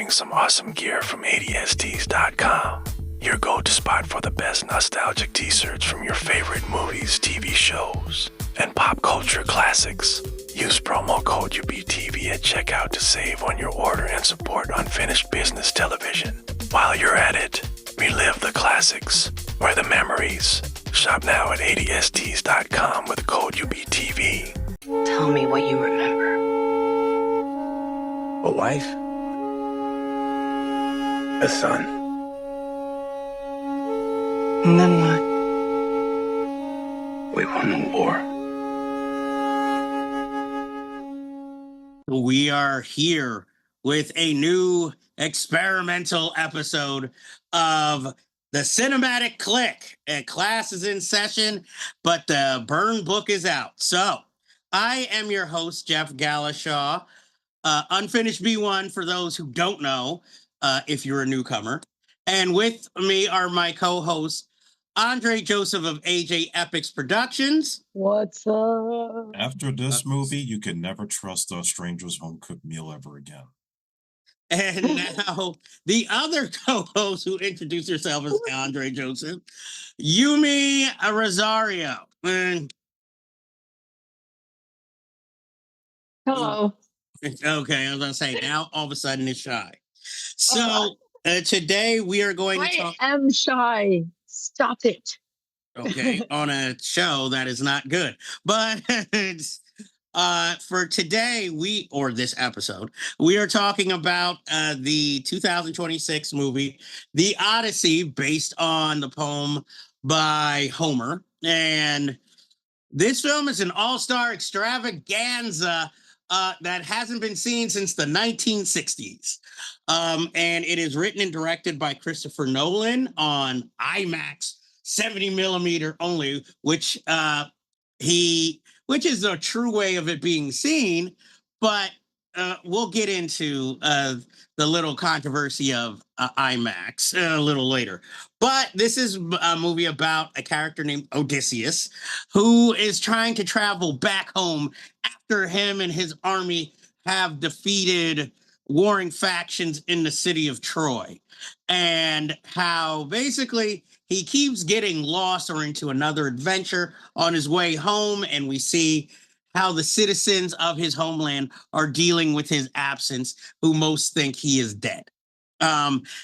purchasing some awesome gear from ADSTs.com, your go-to spot for the best nostalgic t-shirts from your favorite movies, TV shows, and pop culture classics. Use promo code UBTV at checkout to save on your order and support unfinished business television. While you're at it, relive the classics or the memories. Shop now at ADSTs.com with code UBTV. Tell me what you remember. A wife, a son. And then what? We won the war. We are here with a new experimental episode of the Cinematic Clique. Class is in session, but the burn book is out. So I am your host, Jeff Galashaw. Unfinished B1 for those who don't know, if you're a newcomer. And with me are my co-hosts, Andre Joseph of AJ Epics Productions. What's up? After this movie, you can never trust a stranger's home-cooked meal ever again. And now the other co-host who introduced herself as Andre Joseph, Yumi Rosario. Hello. Okay, I was going to say, now all of a sudden it's shy. So today we are going to talk... I am shy. Stop it. Okay, on a show that is not good. But for today, this episode, we are talking about the 2026 movie, The Odyssey, based on the poem by Homer. And this film is an all-star extravaganza that hasn't been seen since the 1960s. And it is written and directed by Christopher Nolan on IMAX 70 millimeter only, which is a true way of it being seen. But we'll get into the little controversy of IMAX a little later. But this is a movie about a character named Odysseus, who is trying to travel back home after him and his army have defeated warring factions in the city of Troy, and how basically he keeps getting lost or into another adventure on his way home, and we see how the citizens of his homeland are dealing with his absence, who most think he is dead.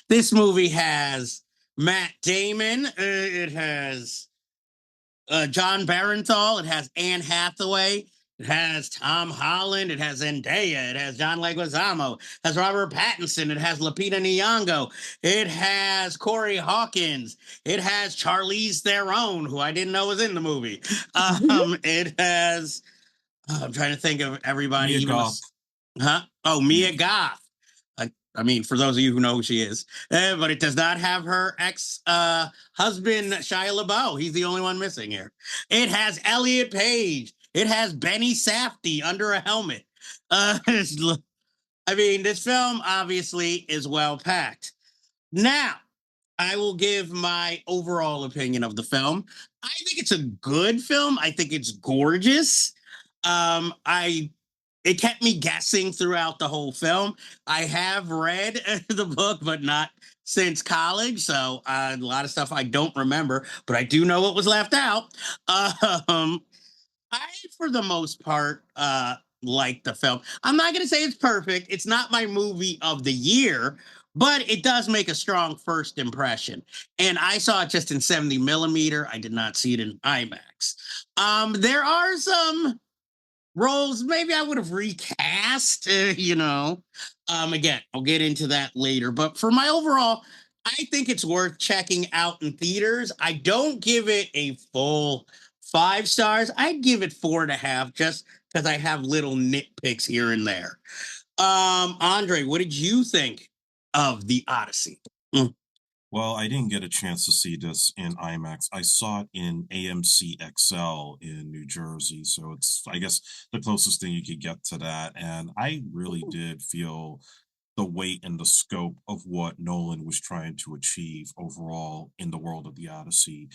This movie has Matt Damon, it has John Barenthal, it has Anne Hathaway, it has Tom Holland, it has Zendaya, it has John Leguizamo, it has Robert Pattinson, it has Lupita Nyong'o, it has Corey Hawkins, it has Charlize Theron, who I didn't know was in the movie. It has, I'm trying to think of everybody. Mia Goth. Mia Goth. I mean, for those of you who know who she is, but it does not have her ex-husband, Shia LaBeouf. He's the only one missing here. It has Elliot Page. It has Benny Safdie under a helmet. I mean, this film obviously is well packed. Now, I will give my overall opinion of the film. I think it's a good film. I think it's gorgeous. It kept me guessing throughout the whole film. I have read the book, but not since college. So a lot of stuff I don't remember, but I do know what was left out. I, for the most part, like the film. I'm not going to say it's perfect. It's not my movie of the year, but it does make a strong first impression. And I saw it just in 70 millimeter. I did not see it in IMAX. There are some roles maybe I would have recast, Again, I'll get into that later. But for my overall, I think it's worth checking out in theaters. I don't give it a full 5 stars. I'd give it 4.5 just because I have little nitpicks here and there. Andre, what did you think of The Odyssey? Well, I didn't get a chance to see this in IMAX. I saw it in AMC XL in New Jersey. So it's, I guess, the closest thing you could get to that. And I really did feel the weight and the scope of what Nolan was trying to achieve overall in the world of The Odyssey.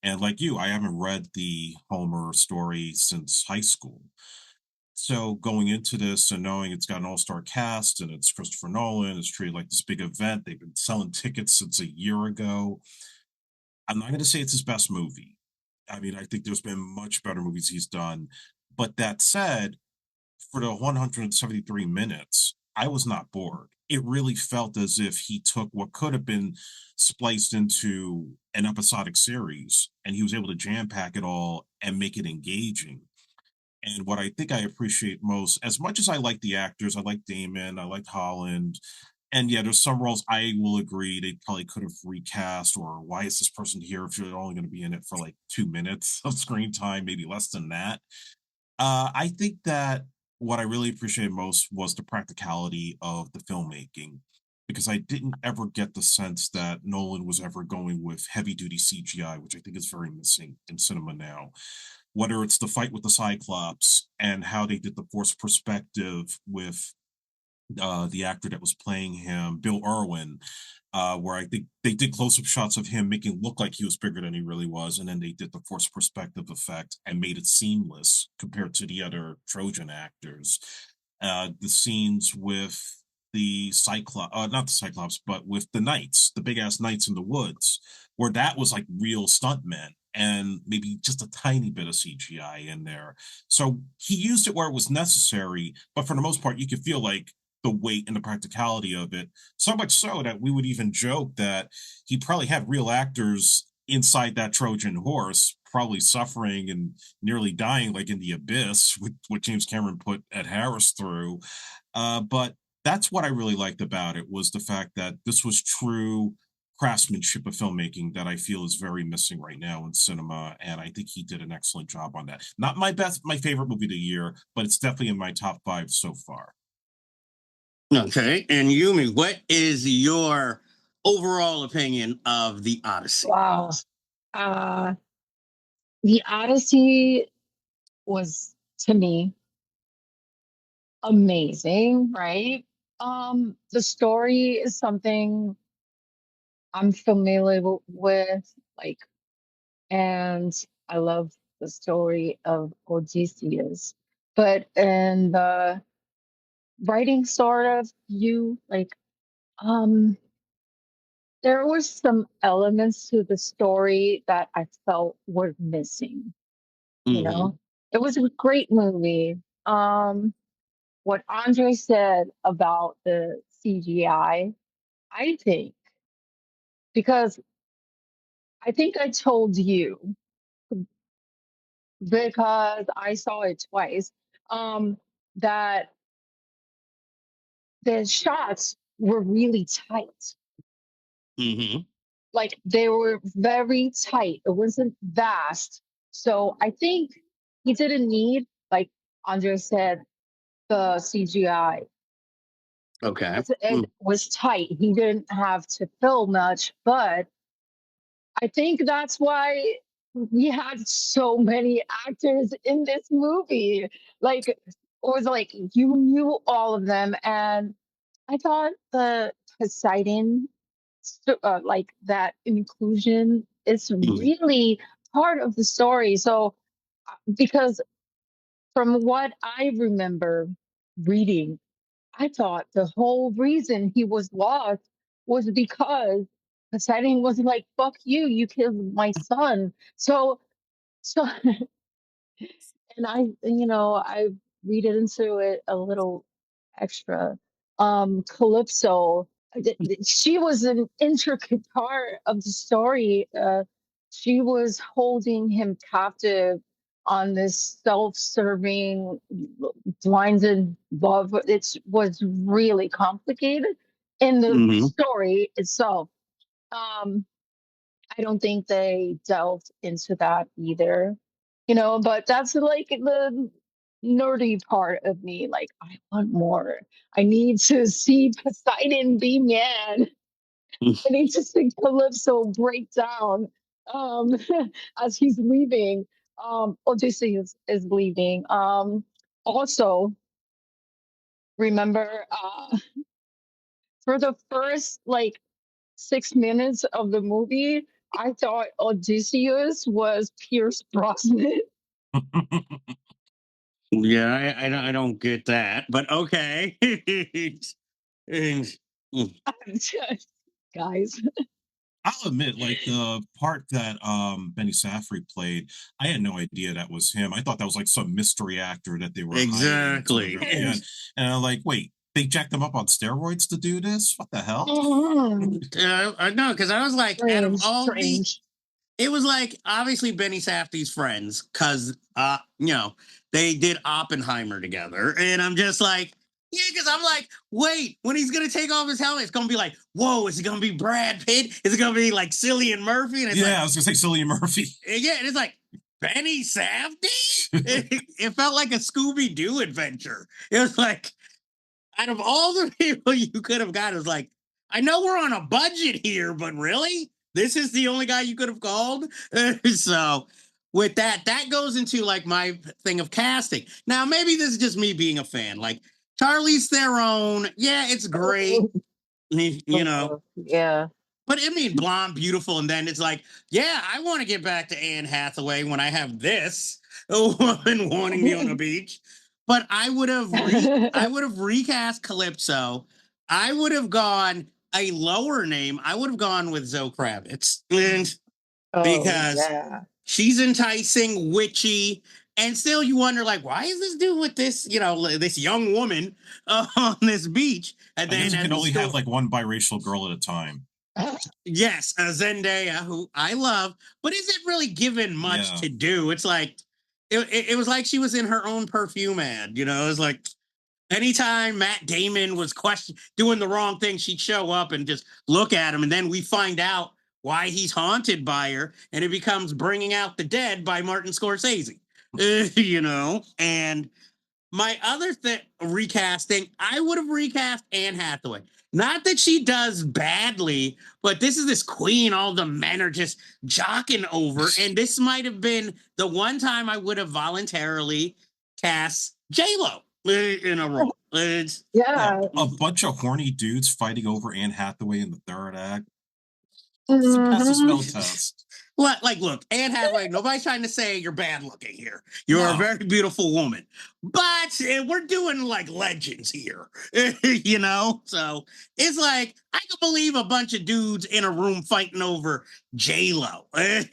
And like you, I haven't read the Homer story since high school. So going into this and knowing it's got an all-star cast and it's Christopher Nolan, it's treated like this big event. They've been selling tickets since a year ago. I'm not going to say it's his best movie. I mean, I think there's been much better movies he's done. But that said, for the 173 minutes, I was not bored. It really felt as if he took what could have been spliced into an episodic series and he was able to jam pack it all and make it engaging. And what I think I appreciate most, as much as I like the actors, I like Damon, I like Holland, and yeah, there's some roles I will agree they probably could have recast, or why is this person here if you're only going to be in it for like 2 minutes of screen time, maybe less than that. I think that what I really appreciated most was the practicality of the filmmaking, because I didn't ever get the sense that Nolan was ever going with heavy duty CGI, which I think is very missing in cinema now. Whether it's the fight with the Cyclops and how they did the forced perspective with the actor that was playing him, Bill Irwin, where I think they did close-up shots of him making look like he was bigger than he really was, and then they did the forced perspective effect and made it seamless compared to the other Trojan actors. The scenes with the Cyclops, not the Cyclops, but with the knights, the big ass knights in the woods, where that was like real stuntmen and maybe just a tiny bit of CGI in there. So he used it where it was necessary, but for the most part, you could feel like the weight and the practicality of it. So much so that we would even joke that he probably had real actors inside that Trojan horse, probably suffering and nearly dying, like in the abyss, with what James Cameron put Ed Harris through. But that's what I really liked about it, was the fact that this was true craftsmanship of filmmaking that I feel is very missing right now in cinema, and I think he did an excellent job on that. Not my favorite movie of the year, but it's definitely in my top five so far. Okay. And Yumi, what is your overall opinion of the Odyssey? Wow. Uh, the Odyssey was, to me, amazing, right? The story is something I'm familiar with, like, and I love the story of Odysseus. But in the writing sort of view, like, um, there was some elements to the story that I felt were missing, you Mm-hmm. know? It was a great movie. What Andre said about the CGI, I think, because I think I told you, because I saw it twice, um, that the shots were really tight. Mm-hmm. Like they were very tight. It wasn't vast. So I think he didn't need, like Andre said, the CGI. Okay. It was tight. He didn't have to fill much, but I think that's why we had so many actors in this movie. Like it was like you knew all of them, and I thought the Poseidon, like that inclusion, is Mm-hmm. really part of the story. So because from what I remember reading, I thought the whole reason he was lost was because Poseidon was like, "Fuck you! You killed my son." So, and I read into it a little extra. Calypso, she was an intricate part of the story. She was holding him captive on this self-serving blinded love. It was really complicated in the Mm-hmm. story itself. Um, I don't think they delved into that either, but that's like the nerdy part of me. Like, I want more. I need to see Poseidon be man. I need to see Calypso break down um, as he's leaving. Odysseus is leaving. Also, remember for the first like 6 minutes of the movie, I thought Odysseus was Pierce Brosnan. Yeah, I don't get that, but okay. And, mm, Guys. I'll admit, like the part that Benny Safdie played, I had no idea that was him. I thought that was like some mystery actor that they were hiring to exactly. yeah. And I'm like, wait, they jacked him up on steroids to do this? What the hell? I know, because I was like, out of Strange, all the, strange. it was like obviously Benny Safdie's friends, because they did Oppenheimer together, and I'm just like, yeah, because I'm like, wait, when he's gonna take off his helmet, it's gonna be like, whoa, is it gonna be Brad Pitt? Is it gonna be like Cillian Murphy? And it's Yeah, like, I was gonna say Cillian Murphy. yeah, and it's like Benny Safdie. It felt like a Scooby Doo adventure. It was like, out of all the people you could have got, it was like, I know we're on a budget here, but really, this is the only guy you could have called. So, with that, that goes into like my thing of casting. Now, maybe this is just me being a fan. Like Charlize Theron, yeah, it's great, you know. Yeah. But I mean, blonde, beautiful, and then it's like, yeah, I want to get back to Anne Hathaway when I have this woman wanting me on the beach. But I would have recast Calypso. I would have gone a lower name. I would have gone with Zoe Kravitz, and Oh, because yeah. she's enticing, witchy, and still you wonder like, why is this dude with this, this young woman on this beach? And I guess then you as can the only have story, like one biracial girl at a time. yes, Zendaya, who I love, but is it really given much Yeah. to do? It's like it was like she was in her own perfume ad. It's like anytime Matt Damon was doing the wrong thing, she'd show up and just look at him, and then we find out why he's haunted by her, and it becomes Bringing Out the Dead by Martin Scorsese. And my other recasting, I would have recast Anne Hathaway. Not that she does badly, but this is this queen all the men are just jocking over. And this might have been the one time I would have voluntarily cast J-Lo in a role. Yeah. Yeah. A bunch of horny dudes fighting over Anne Hathaway in the third act. It's a pass the Mhm. smell test. Like, look, Anne Hathaway, nobody's trying to say you're bad looking here. You're a No. very beautiful woman. But we're doing like legends here, So it's like, I can believe a bunch of dudes in a room fighting over J-Lo, Anne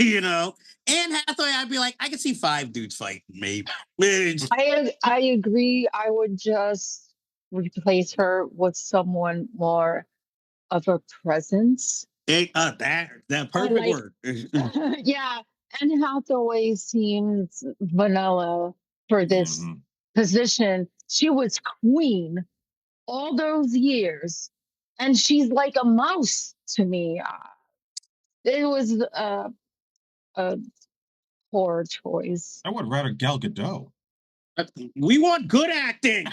Hathaway, I'd be like, I could see 5 dudes fighting, maybe. I agree. I would just replace her with someone more of a presence. That I perfect like, word. yeah. Anne Hathaway seems vanilla for this Mhm. position. She was queen all those years, and she's like a mouse to me. It was a poor choice. I would rather Gal Gadot. We want good acting.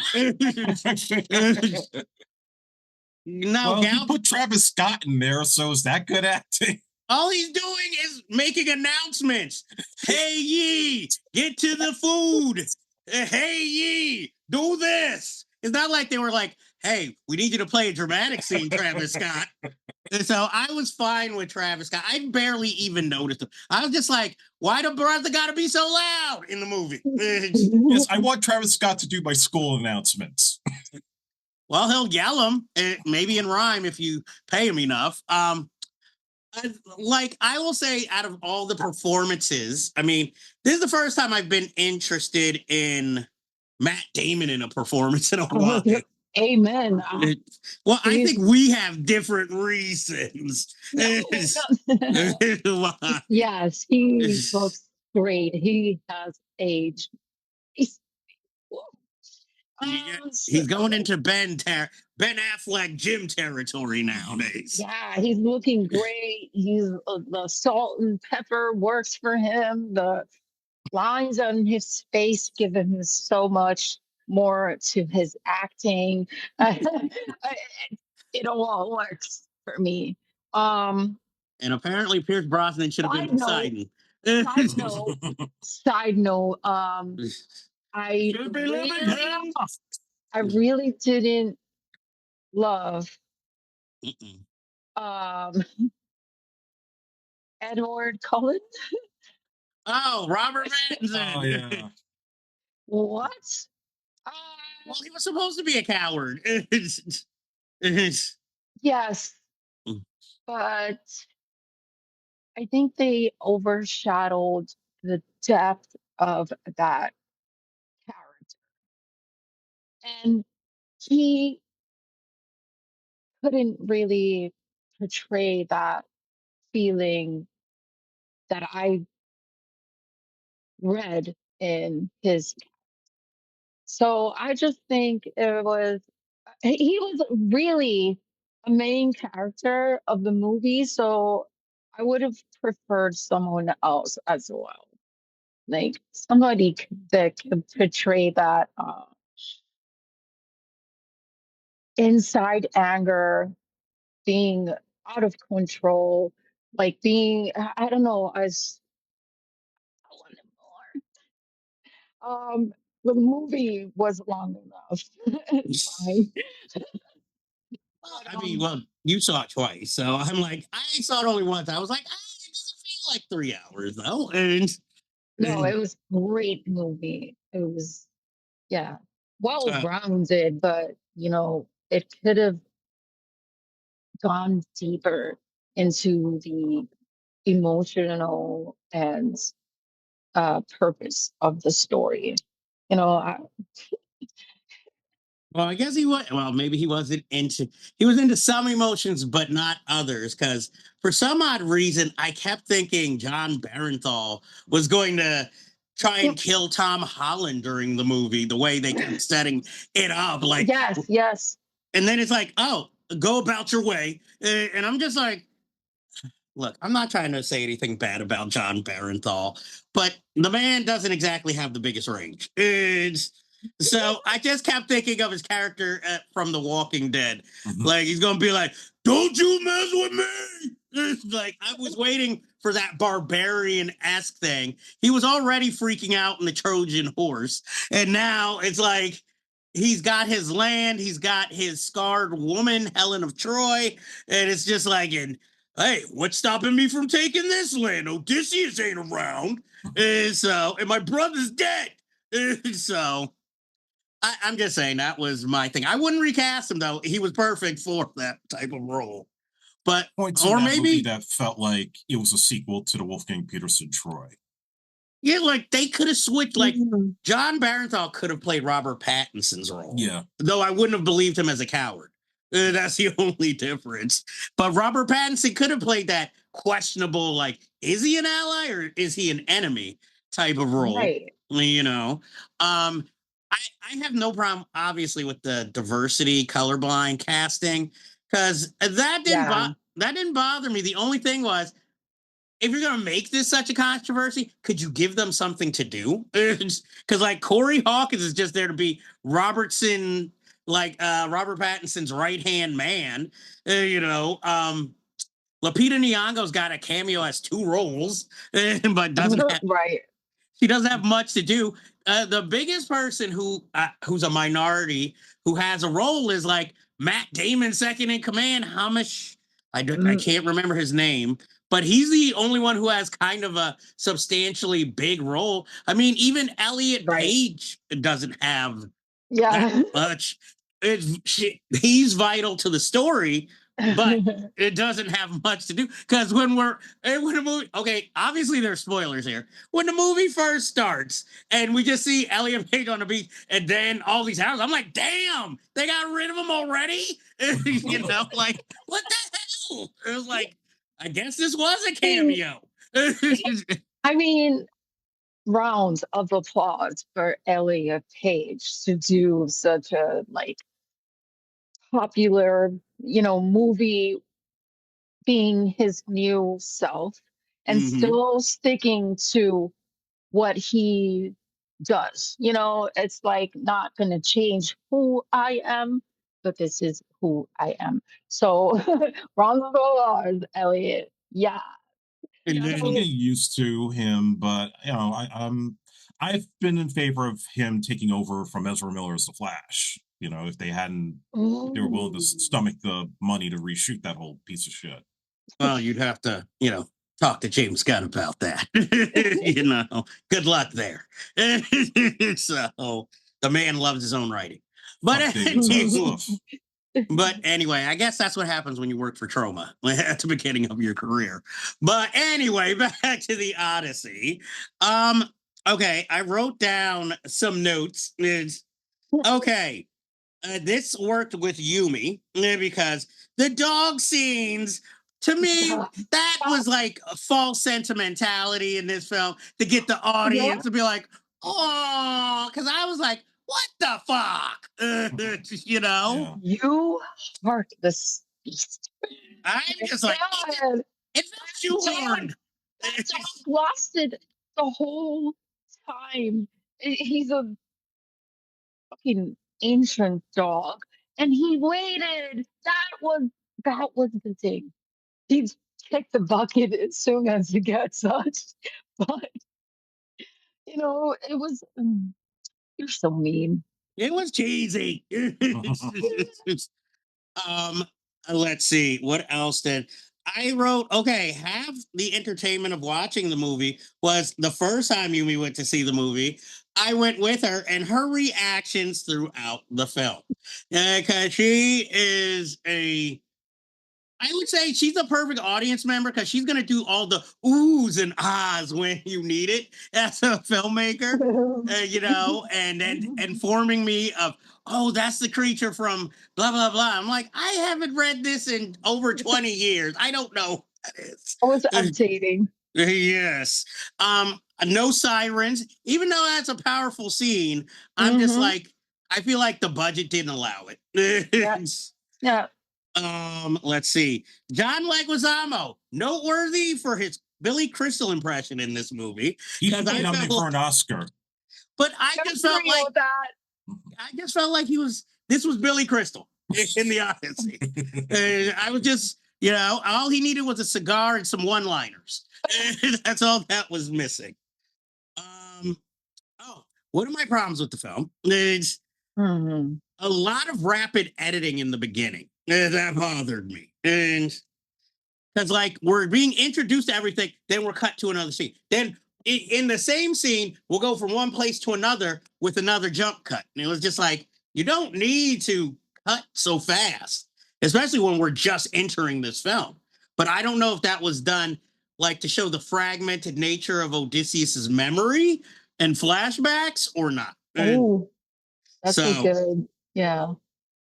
No, Well, you Gal. put Travis Scott in there, so is that good acting? All he's doing is making announcements. Hey ye, get to the food. Hey ye, do this. It's not like they were like, hey, we need you to play a dramatic scene, Travis Scott. And so I was fine with Travis Scott. I barely even noticed him. I was just like, why the brother got to be so loud in the movie? Yes, I want Travis Scott to do my school announcements. Well, he'll yell them, maybe in rhyme if you pay him enough. I will say, out of all the performances, I mean, this is the first time I've been interested in Matt Damon in a performance in a while. Amen. Well, I He's think we have different reasons. yes, he looks great. He has aged. He's, He's going into Ben Affleck gym territory nowadays. yeah, he's looking great. He's the salt and pepper works for him. The lines on his face give him so much more to his acting. It all works for me. Um, And apparently, Pierce Brosnan should have been side note, Poseidon. side note, side note. I Should be living hell. really, I really didn't love um Edward Cullen Oh, Robert Oh Pattinson. yeah. What? Well, he was supposed to be a coward. Yes, but I think they overshadowed the depth of that character. And he couldn't really portray that feeling that I read in his. So I just think it was he was really a main character of the movie, so I would have preferred someone else as well. Like somebody that could portray that inside anger, being out of control, like being I don't know, as I want more. The movie was long enough. It's fine. Well, But I mean, well, you saw it twice, so I'm like, I saw it only once. I was like, it doesn't feel like 3 hours though, no, and it was great movie. It was, yeah, well uh, rounded, but it could have gone deeper into the emotional and purpose of the story. You know, I, well, I guess he was. Well, maybe he wasn't into. He was into some emotions, but not others. Because for some odd reason, I kept thinking John Barenthal was going to try and kill Tom Holland during the movie. The way they kept setting it up, like, yes, yes, and then it's like, oh, go about your way, and I'm just like, look, I'm not trying to say anything bad about John Barenthal, but the man doesn't exactly have the biggest range. So I just kept thinking of his character from The Walking Dead. Mhm. Like he's gonna be like, "Don't you mess with me!" It's like I was waiting for that barbarian-esque thing. He was already freaking out in the Trojan horse, and now it's like he's got his land, he's got his scarred woman, Helen of Troy, and it's just like, and hey, what's stopping me from taking this land? Odysseus ain't around. And my brother's dead. So I'm just saying that was my thing. I wouldn't recast him though. He was perfect for that type of role. But Points in or that movie maybe that felt like it was a sequel to the Wolfgang Peterson Troy. yeah, like they could have switched. Like Mhm. John Barenthal could have played Robert Pattinson's role. Yeah. Though I wouldn't have believed him as a coward. That's the only difference. But Robert Pattinson could have played that questionable, like, is he an ally or is he an enemy type of role? Right, You know, um, I have no problem, obviously, with the diversity, colorblind casting, because yeah, that didn't bother me. The only thing was if you're gonna make this such a controversy, could you give them something to do? Because like Corey Hawkins is just there to be Robert Pattinson's right hand man. Lupita Nyong'o's got a cameo as two roles, but doesn't have right. she doesn't have much to do. The biggest person who's a minority who has a role is like Matt Damon, second in command. Hamish, I Mm, can't remember his name, but he's the only one who has kind of a substantially big role. I mean, even Elliot right. Page doesn't have that Yeah. much. He's vital to the story, but it doesn't have much to do because when a movie, okay, obviously there's spoilers here. When the movie first starts and we just see Elliot Page on the beach and then all these houses, I'm like, damn, they got rid of him already. Like what the hell? It was like, I guess this was a mean, cameo. I mean, rounds of applause for Elliot Page to do such a like popular, movie being his new self and Hmm. still sticking to what he does. It's like not going to change who I am, but this is who I am. So, round of applause, Elliot. Yeah. And Yeah, I'm still then So, getting used to him, but I've been in favor of him taking over from Ezra Miller as the Flash. If they were willing to ooh, stomach the money to reshoot that whole piece of shit. well, you'd have to, talk to James Gunn about that. Good luck there. So the man loves his own writing. But Fuck David's ass off. but anyway, I guess that's what happens when you work for Troma at the beginning of your career. But anyway, back to the Odyssey. Okay, I wrote down some notes. Okay, this worked with Yumi because the dog scenes, to me, that was like a false sentimentality in this film to get the Yeah, audience to be like, oh, because I was like, what the fuck? Yeah. you heartless beast. I'm My just like, God, it felt shoehorned. that dog lasted the whole time. He's a fucking ancient dog, and he waited. That was the thing. He kicked the bucket as soon as he gets touched. But it was. You're so mean. It was cheesy. Um, let's see what else did I wrote. Okay, half the entertainment of watching the movie was the first time Yumi went to see the movie. I went with her, and her reactions throughout the film, because she is a I would say she's a perfect audience member because she's going to do all the oohs and ahs when you need it as a filmmaker, and then informing me of, oh, that's the creature from blah, blah, blah. I'm like, I haven't read this in over 20 years. I don't know what that is. I was updating. Yes. No sirens, even though that's a powerful scene. I'm just Mhm. like, I feel like the budget didn't allow it. Yeah. Yeah. Let's see. John Leguizamo, noteworthy for his Billy Crystal impression in this movie. He should 'Cause be I nominated felt for an Oscar. But I I just felt agree like with that. this was Billy Crystal in the Odyssey. I was just, all he needed was a cigar and some one-liners. That's all that was missing. Um, oh, one of my problems with the film is Mhm. a lot of rapid editing in the beginning. That bothered me. And because like we're being introduced to everything, then we're cut to another scene. Then in the same scene, we'll go from one place to another with another jump cut. And it was just like, you don't need to cut so fast, especially when we're just entering this film. But I don't know if that was done like to show the fragmented nature of Odysseus's memory and flashbacks or not. And Oh, that's a so good. Yeah.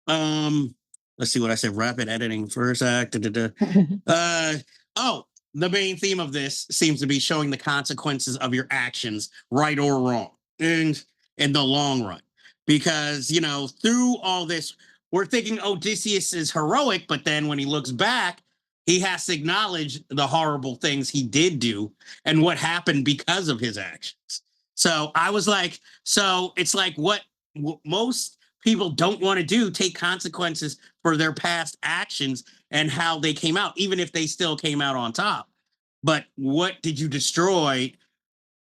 um, let's see what I said. Rapid editing, first act. Da, da, da. Oh, the main theme of this seems to be showing the consequences of your actions, right or wrong, and in the long run. Because, through all this, we're thinking Odysseus is heroic, but then when he looks back, he has to acknowledge the horrible things he did do and what happened because of his actions. So I was like, so it's like what most people don't want to do, take consequences for their past actions and how they came out, even if they still came out on top. But what did you destroy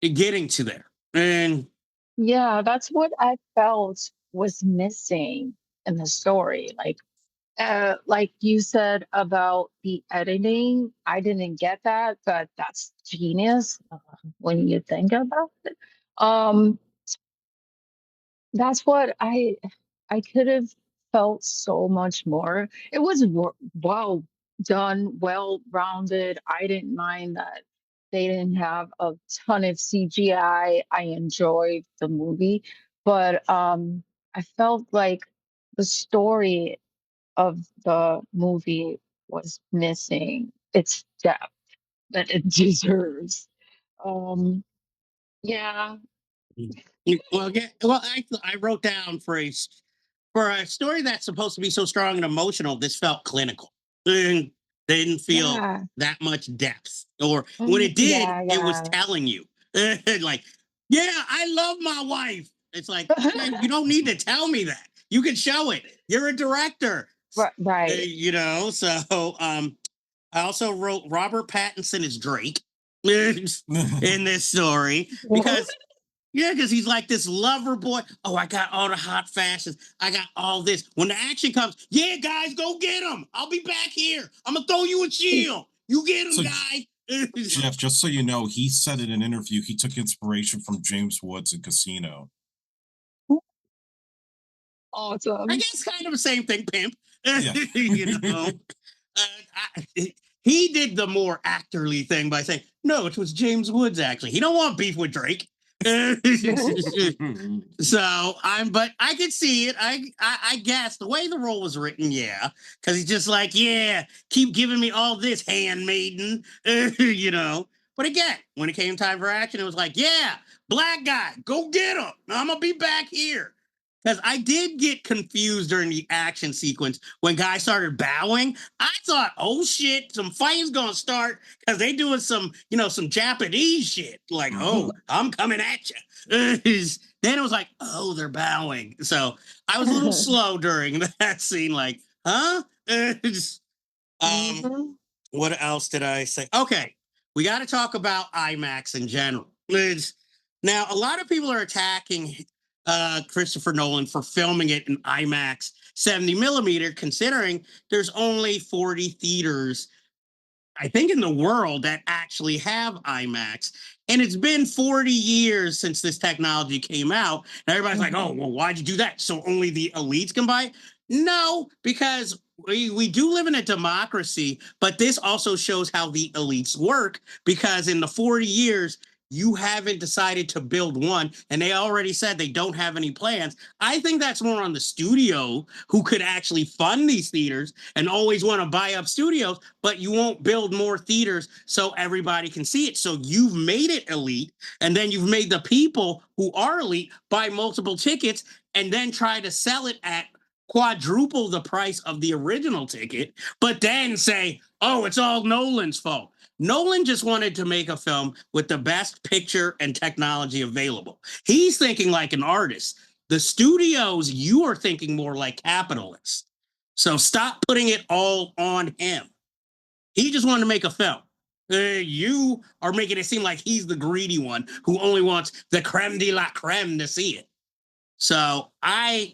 getting to there? And Yeah, that's what I felt was missing in the story. Like you said about the editing, I didn't get that, but that's genius when you think about it. Um, that's what I could have felt so much more. It was well done, well rounded. I didn't mind that they didn't have a ton of CGI. I enjoyed the movie, but I felt like the story of the movie was missing its depth that it deserves. Um, yeah. I wrote down for a story that's supposed to be so strong and emotional. This felt clinical. And didn't feel Yeah. that much depth, or when it did, Yeah, it was yeah. telling you, like, yeah, I love my wife. It's like, okay, you don't need to tell me that. You can show it. You're a director. Right. So I also wrote Robert Pattinson as Drake in this story What? because because he's like this lover boy. Oh, I got all the hot fashions. I got all this. When the action comes, yeah, guys, go get him. I'll be back here. I'm gonna throw you a shield. You get him, So guy. Jeff, just so you know, he said in an interview he took inspiration from James Woods in Casino. I Awesome. guess kind of the same thing, pimp. Yeah. You know, he did the more actorly thing by saying, "No, it was James Woods. Actually, he don't want beef with Drake." So but I could see it. I guess the way the role was written, yeah, because he's just like, yeah, keep giving me all this handmaiden, you know. But again, when it came time for action, it was like, yeah, black guy, go get him. I'm gonna be back here. Because I did get confused during the action sequence when guys started bowing. I thought, oh shit, some fighting's gonna start because they doing some, some Japanese shit. Like, oh, I'm coming at you. Then it was like, oh, they're bowing. So I was a little slow during that scene. Like, huh? um, Mhm. what else did I say? Okay, we got to talk about IMAX in general. Now, a lot of people are attacking Christopher Nolan for filming it in IMAX 70 millimeter, considering there's only 40 theaters, I think, in the world that actually have IMAX. And it's been 40 years since this technology came out. And everybody's like, oh, well, why'd you do that? So only the elites can buy it? No, because we do live in a democracy, but this also shows how the elites work because in the 40 years, you haven't decided to build one, and they already said they don't have any plans. I think that's more on the studio who could actually fund these theaters and always want to buy up studios, but you won't build more theaters so everybody can see it. So you've made it elite, and then you've made the people who are elite buy multiple tickets and then try to sell it at quadruple the price of the original ticket, but then say, oh, it's all Nolan's fault. Nolan just wanted to make a film with the best picture and technology available. He's thinking like an artist. The studios, you are thinking more like capitalists. So stop putting it all on him. He just wanted to make a film. You are making it seem like he's the greedy one who only wants the creme de la creme to see it. So I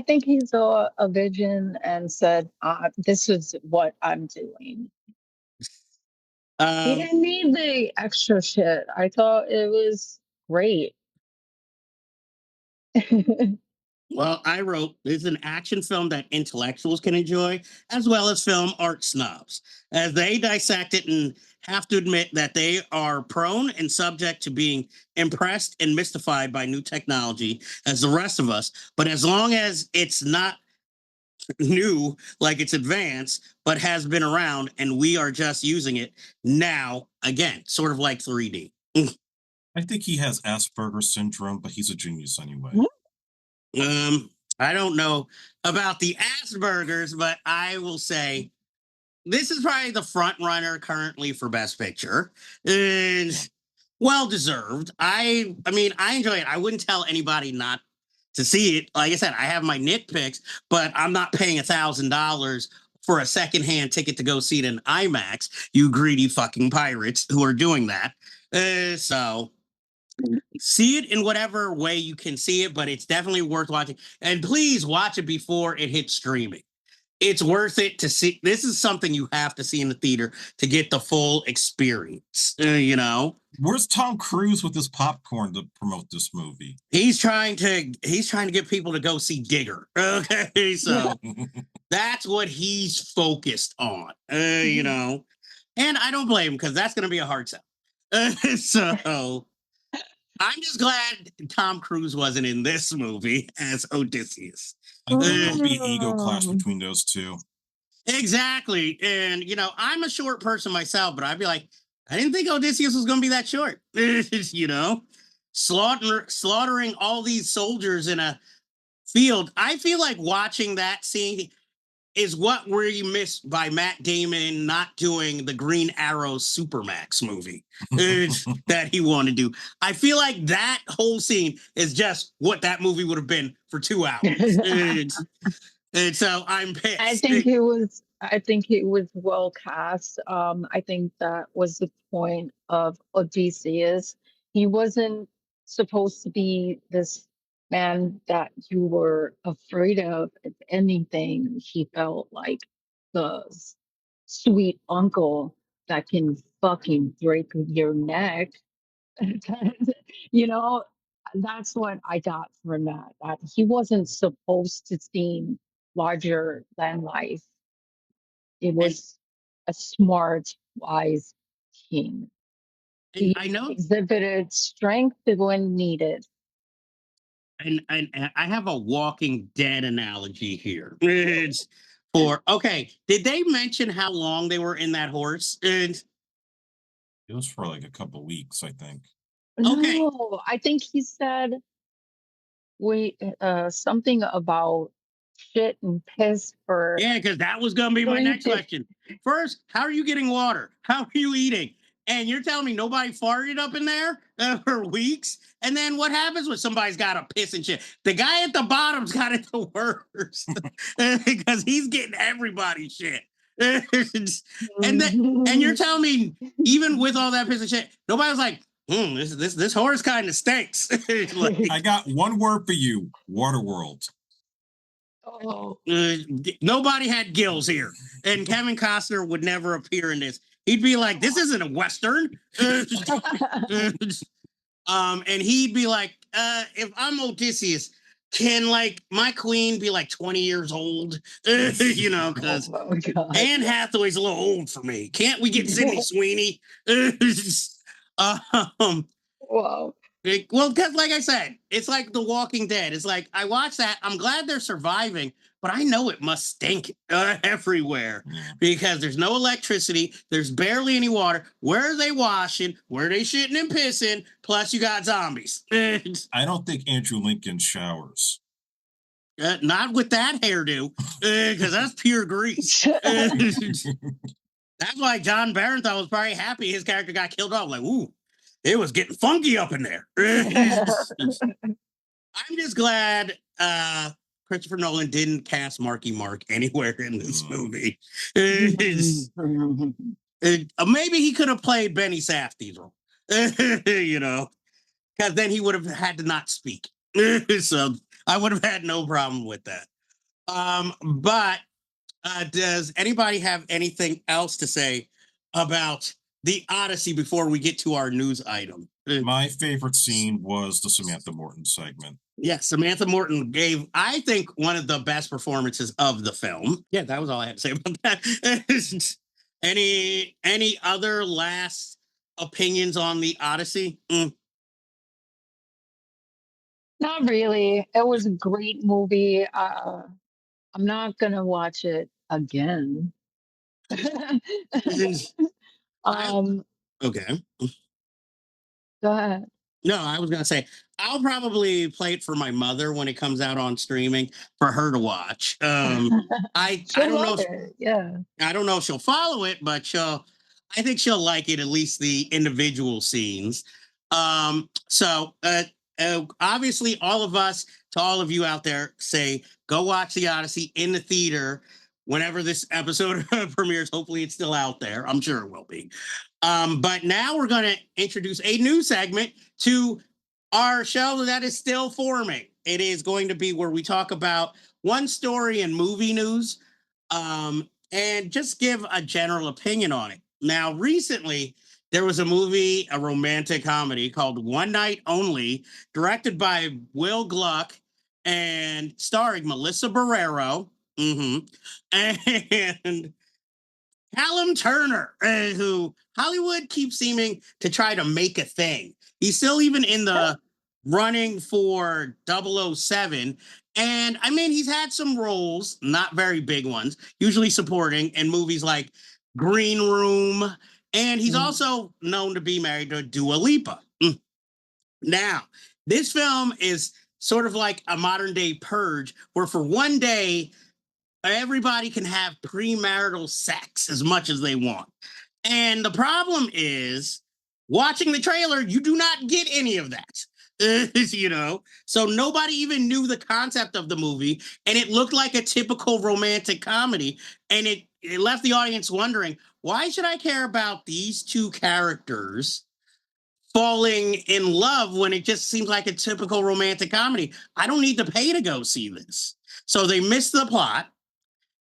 think he saw a vision and said, "This is what I'm doing." He um, didn't need the extra shit. I thought it was great. well, I wrote this is an action film that intellectuals can enjoy, as well as film art snobs, as they dissect it and have to admit that they are prone and subject to being impressed and mystified by new technology as the rest of us. But as long as it's not new, like it's advanced, but has been around and we are just using it now, again, sort of like 3D. I think he has Asperger's syndrome, but he's a genius anyway. Um, I don't know about the Asperger's, but I will say this is probably the front runner currently for Best Picture, and well deserved. I mean, I enjoy it. I wouldn't tell anybody not to see it. Like I said, I have my nitpicks, but I'm not paying $1,000 for a secondhand ticket to go see it in IMAX. You greedy fucking pirates who are doing that. So see it in whatever way you can see it, but it's definitely worth watching. And please watch it before it hits streaming. It's worth it to see. This is something you have to see in the theater to get the full experience. Where's Tom Cruise with his popcorn to promote this movie? He's trying to get people to go see Digger. Okay, so that's what he's focused on. And I don't blame him because that's going to be a hard sell. So I'm just glad Tom Cruise wasn't in this movie as Odysseus. I think there'll be an ego clash Mm. between those two. Exactly. And, I'm a short person myself, but I'd be like, I didn't think Odysseus was going to be that short. Slaughtering all these soldiers in a field. I feel like watching that scene is what we missed by Matt Damon not doing the Green Arrow Supermax movie that he wanted to do. I feel like that whole scene is just what that movie would have been for 2 hours. And so I'm pissed. I think it was well cast. I think that was the point of Odysseus. He wasn't supposed to be this man that you were afraid of. If anything, he felt like the sweet uncle. that can fucking break your neck. you know, that's what I got from that. That he wasn't supposed to seem larger than life. It And was a smart, wise king. I He know, exhibited strength when needed. and I have a Walking Dead analogy here. It's for okay. Did they mention how long they were in that horse? And It was for like a couple weeks, I think. okay, No, I think he said we something about shit and piss for yeah, because that was going to be my 3 next days. question. First, how are you getting water? How are you eating? And you're telling me nobody farted up in there for weeks? And then what happens when somebody's got to piss and shit? The guy at the bottom's got it the worst because he's getting everybody's shit. and then and you're telling me even with all that piss and shit, nobody was like, this horse kind of stinks. Like, I got one word for you: Waterworld. Oh. nobody had gills here, and Kevin Costner would never appear in this. He'd be like, "This isn't a western," and he'd be like, "If I'm Odysseus, can like my queen be like 20 years old? Oh Because my god. Anne Hathaway's a little old for me. Can't we get Sydney Sweeney?" um, Wow. well, because like I said, it's like The Walking Dead. It's like I watch that. I'm glad they're surviving, but I know it must stink everywhere Yeah. because there's no electricity. There's barely any water. Where are they washing? Where are they shitting and pissing? Plus, you got zombies. I don't think Andrew Lincoln showers. Not with that hairdo, because that's pure grease. That's why John Barenthal was probably happy his character got killed off. Like, ooh, it was getting funky up in there. I'm just glad Christopher Nolan didn't cast Marky Mark anywhere in this movie. Maybe he could have played Benny Safdie's role, because then he would have had to not speak. So I would have had no problem with that. But does anybody have anything else to say about the Odyssey before we get to our news item? My favorite scene was the Samantha Morton segment. Yes, Samantha Morton gave, I think, one of the best performances of the film. Yeah, that was all I had to say about that. any other last opinions on the Odyssey? Not really. It was a great movie. I'm not gonna watch it again. I um, okay. go ahead. No, I was gonna say I'll probably play it for my mother when it comes out on streaming for her to watch. I She'll don't know love it. Yeah. I don't know if she'll follow it, but I think she'll like it, at least the individual scenes. Obviously, all of us, to all of you out there, say go watch the Odyssey in the theater whenever this episode premieres. Hopefully, it's still out there. I'm sure it will be. But now we're going to introduce a new segment to our show that is still forming. It is going to be where we talk about one story in movie news and just give a general opinion on it. Now, recently, there was a movie, a romantic comedy called One Night Only, directed by Will Gluck and starring Melissa Barrero. And Callum Turner, who Hollywood keeps seeming to try to make a thing. He's still even in the running for 007. And I mean, he's had some roles, not very big ones, usually supporting in movies like Green Room. And he's also known to be married to Dua Lipa. Now, this film is sort of like a modern day purge, where for one day, everybody can have premarital sex as much as they want. And the problem is, watching the trailer, you do not get any of that. So nobody even knew the concept of the movie, and it looked like a typical romantic comedy. And it left the audience wondering, why should I care about these two characters falling in love when it just seems like a typical romantic comedy? I don't need to pay to go see this. So they missed the plot.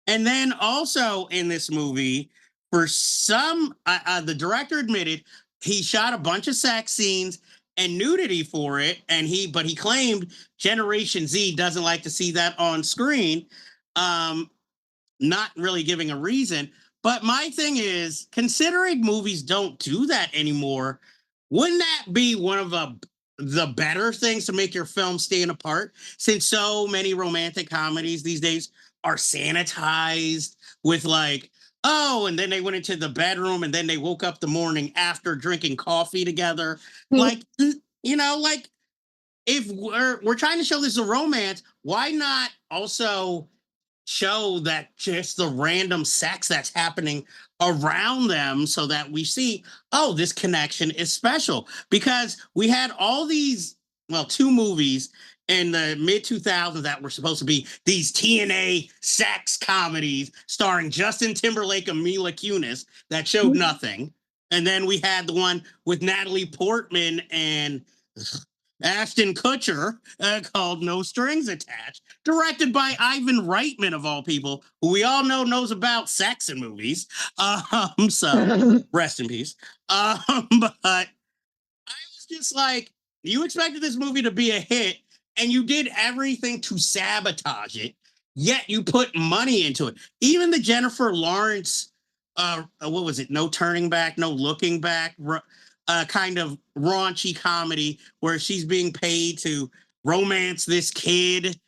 And then also in this movie, for some, the director admitted he shot a bunch of sex scenes and nudity for it, but he claimed Generation Z doesn't like to see that on screen. Not really giving a reason. But my thing is, considering movies don't do that anymore, wouldn't that be one of the better things to make your film stand apart? Since so many romantic comedies these days are sanitized with like, oh, and then they went into the bedroom and then they woke up the morning after drinking coffee together. Like, like if we're trying to show this a romance, why not also show that just the random sex that's happening around them so that we see, oh, this connection is special? Because we had all these, well, two movies in the mid 2000s that were supposed to be these TNA sex comedies starring Justin Timberlake and Mila Kunis that showed nothing. And then we had the one with Natalie Portman and Ashton Kutcher called No Strings Attached, directed by Ivan Reitman, of all people, who we all know knows about sex in movies. So rest in peace. But I was just like, you expected this movie to be a hit, and you did everything to sabotage it, yet you put money into it. Even the Jennifer Lawrence, what was it? No Turning Back, No Looking Back, kind of raunchy comedy where she's being paid to romance this kid.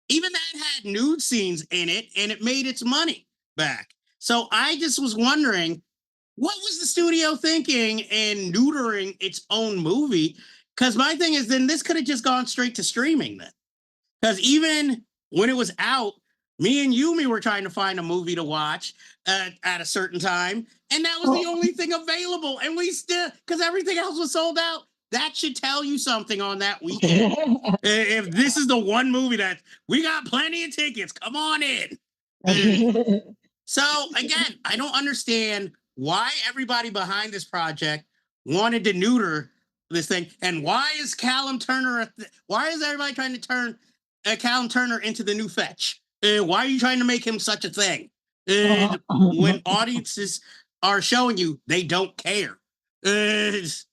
Even that had nude scenes in it, and it made its money back. So I just was wondering, what was the studio thinking in neutering its own movie? Because my thing is, then this could have just gone straight to streaming then. Because even when it was out, me and Yumi were trying to find a movie to watch at a certain time, and that was the only thing available. And we still, because everything else was sold out. That should tell you something on that weekend. If this is the one movie that we got plenty of tickets, come on in. So again, I don't understand why everybody behind this project wanted to neuter this thing, and why is Callum Turner? Why is everybody trying to turn Callum Turner into the new Fetch? Why are you trying to make him such a thing? When audiences are showing you they don't care. That's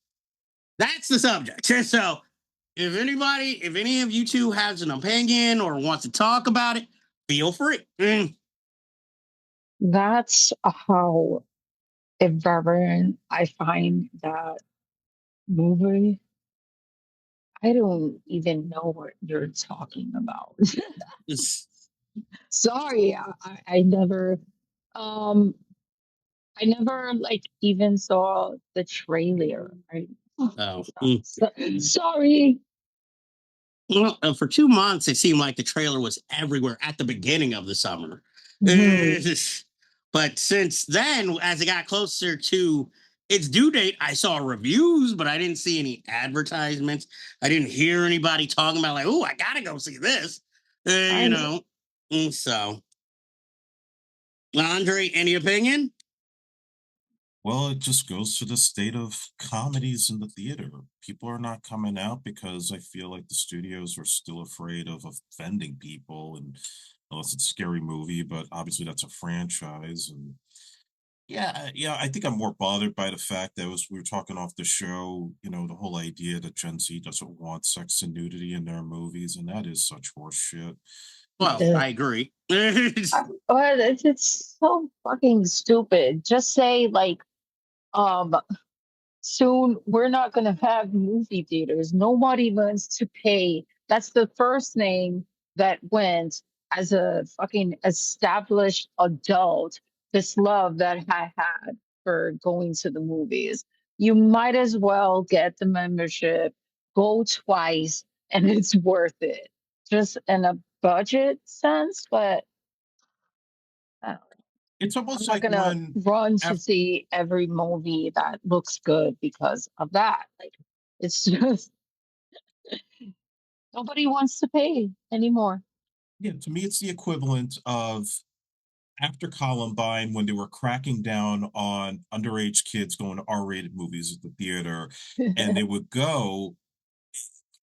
the subject. So if any of you two has an opinion or wants to talk about it, feel free. That's how irreverent I find that movie. I don't even know what you're talking about. Sorry, I never, um, I never like even saw the trailer. Oh. Sorry. Well, for 2 months, it seemed like the trailer was everywhere at the beginning of the summer. Mhm. But since then, as it got closer to its due date, I saw reviews, but I didn't see any advertisements. I didn't hear anybody talking about like, "Oh, I gotta go see this." I You know. know. So, Andre, any opinion? Well, it just goes to the state of comedies in the theater. People are not coming out because I feel like the studios are still afraid of offending people, and unless it's a scary movie, but obviously that's a franchise. And yeah, I think I'm more bothered by the fact that we were talking off the show, the whole idea that Gen Z doesn't want sex and nudity in their movies, and that is such horse shit. Well, Uh, I agree. But it's so fucking stupid. Just say like, um, soon we're not going to have movie theaters. Nobody wants to pay. That's the first thing that went as a fucking established adult. This love that I had for going to the movies. You might as well get the membership, go twice, and it's worth it. Just in a budget sense, but uh, It's I'm almost not like gonna when run to after see every movie that looks good because of that. Like, it's just nobody wants to pay anymore. yeah, to me it's the equivalent of after Columbine, when they were cracking down on underage kids going to R-rated movies at the theater, and they would go,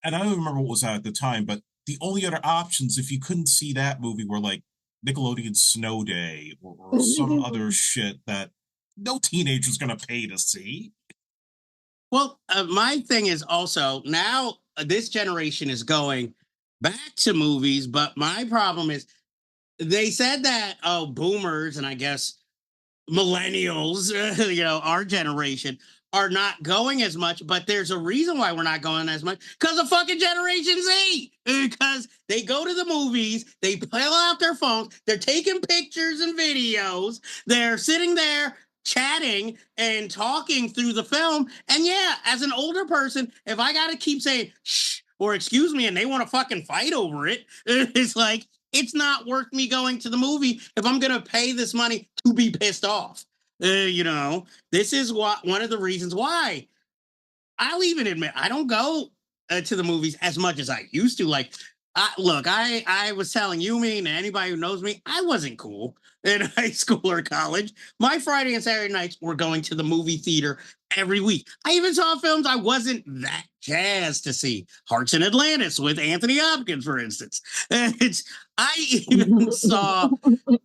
and I don't remember what was out at the time, but the only other options, if you couldn't see that movie, were like Nickelodeon Snow Day or some other shit that no teenager's going to pay to see. Well, my thing is also now this generation is going back to movies, but my problem is they said that, oh, boomers and I guess millennials, our generation are not going as much, but there's a reason why we're not going as much because of fucking Generation Z. Because they go to the movies, they pull out their phones, they're taking pictures and videos, they're sitting there chatting and talking through the film. And yeah, as an older person, if I got to keep saying shh or excuse me and they want to fucking fight over it, it's like, it's not worth me going to the movie if I'm going to pay this money to be pissed off. This is one of the reasons why I'll even admit I don't go to the movies as much as I used to. Like, I was telling you, me, and anybody who knows me, I wasn't cool in high school or college. My Friday and Saturday nights were going to the movie theater every week. I even saw films I wasn't that jazzed to see. Hearts in Atlantis with Anthony Hopkins, for instance. I even saw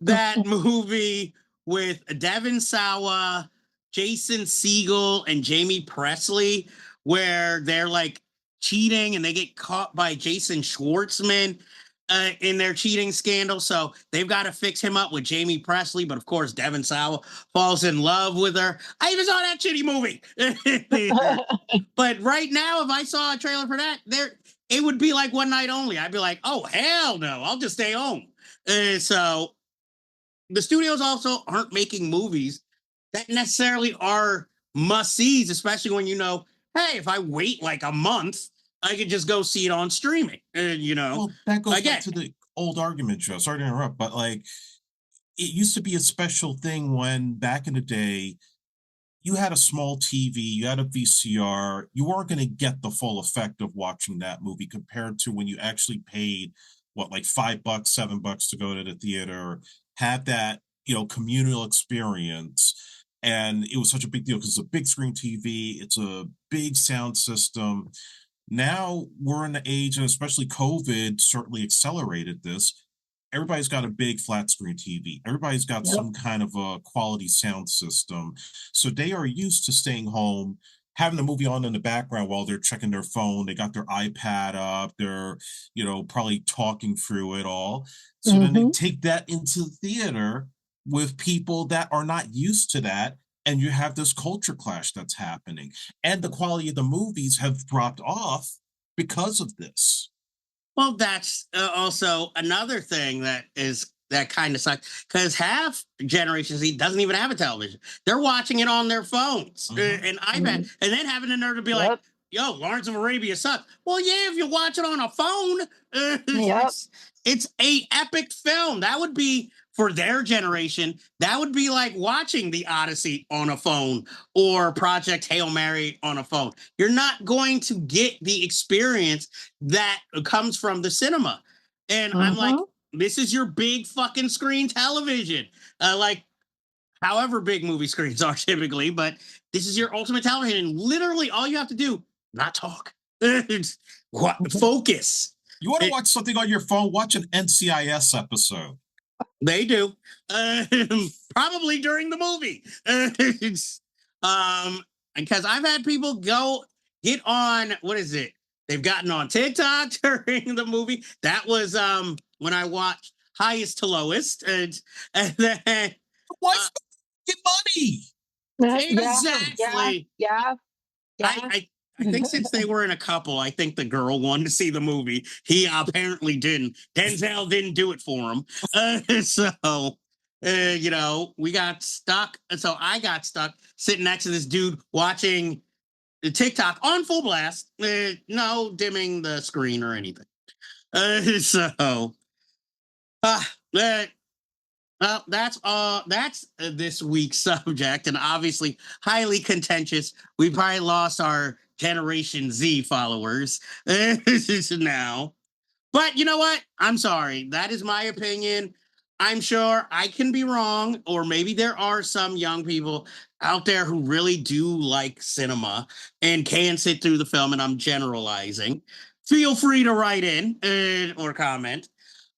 that movie with Devon Sawa, Jason Segel, and Jamie Presley, where they're like cheating and they get caught by Jason Schwartzman in their cheating scandal. So they've got to fix him up with Jamie Presley. But of course, Devon Sawa falls in love with her. I even saw that shitty movie. But right now, if I saw a trailer for that, it would be like one night only. I'd be like, oh, hell no, I'll just stay home. So the studios also aren't making movies that necessarily are must-sees, especially when hey, if I wait like a month, I could just go see it on streaming. Well, that goes back to the old argument, Joe. Sorry to interrupt, but like it used to be a special thing when back in the day, you had a small TV, you had a VCR, you weren't going to get the full effect of watching that movie compared to when you actually paid like $5, $7 to go to the theater, have that, communal experience. And it was such a big deal because it's a big screen TV, it's a big sound system. Now we're in the age, and especially COVID certainly accelerated this. Everybody's got a big flat screen TV. Everybody's got some kind of a quality sound system. So they are used to staying home, having the movie on in the background while they're checking their phone. They got their iPad up. They're, probably talking through it all. So then they take that into the theater with people that are not used to that. And you have this culture clash that's happening. And the quality of the movies have dropped off because of this. Well, that's also another thing that kind of sucks because half Generation Z doesn't even have a television. They're watching it on their phones and iPad, and then having the nerve to be like, "Yo, Lawrence of Arabia sucks." Well, yeah, if you watch it on a phone, it's a epic film. That would be for their generation. That would be like watching the Odyssey on a phone or Project Hail Mary on a phone. You're not going to get the experience that comes from the cinema. And I'm like, this is your big fucking screen television. Like, however big movie screens are typically, but this is your ultimate television. And literally all you have to do, not talk. Focus. You want to watch something on your phone? Watch an NCIS episode. They do. Probably during the movie. Because I've had people get on, what is it? They've gotten on TikTok during the movie. That was when I watched Highest to Lowest. And then why get money? Exactly. Yeah. I think since they were in a couple, I think the girl wanted to see the movie. He apparently didn't. Denzel didn't do it for him. We got stuck. So I got stuck sitting next to this dude watching the TikTok on full blast. No dimming the screen or anything. Well, that's this week's subject, and obviously highly contentious. We probably lost our Generation Z followers now. But you know what? I'm sorry. That is my opinion. I'm sure I can be wrong, or maybe there are some young people out there who really do like cinema and can sit through the film, and I'm generalizing. Feel free to write in or comment.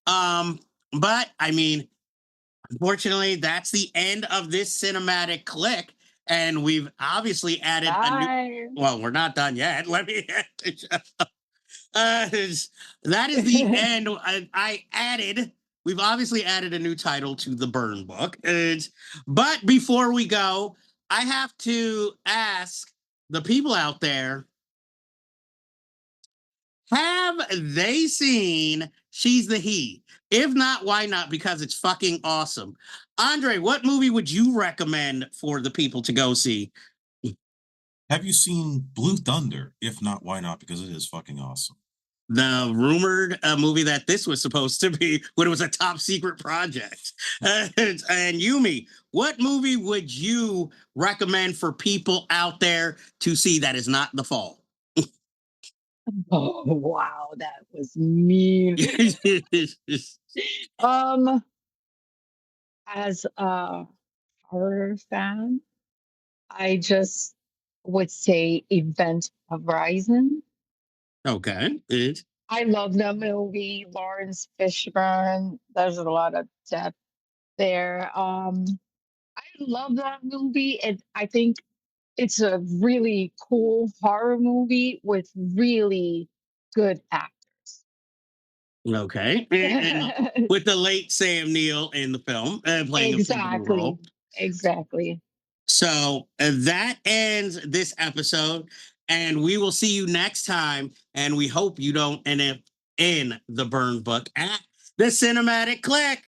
But I mean, Unfortunately, that's the end of this cinematic click. And we've obviously added a new. Bye. Well, we're not done yet. Let me. That is the end. I added. We've obviously added a new title to the burn book. But before we go, I have to ask the people out there: have they seen She's the He? If not, why not? Because it's fucking awesome. Andre, what movie would you recommend for the people to go see? Have you seen Blue Thunder? If not, why not? Because it is fucking awesome. The rumored movie that this was supposed to be when it was a top secret project. And Yumi, what movie would you recommend for people out there to see that is not The Fall? Oh wow, that was mean. As a horror fan, I just would say Event Horizon. Okay. I love that movie. Lawrence Fishburne. There's a lot of depth there. I love that movie, and I think it's a really cool horror movie with really good actors. Okay. And with the late Sam Neill in the film playing a pivotal role. Exactly. So that ends this episode, and we will see you next time. And we hope you don't end up in the burn book at the Cinematic Click.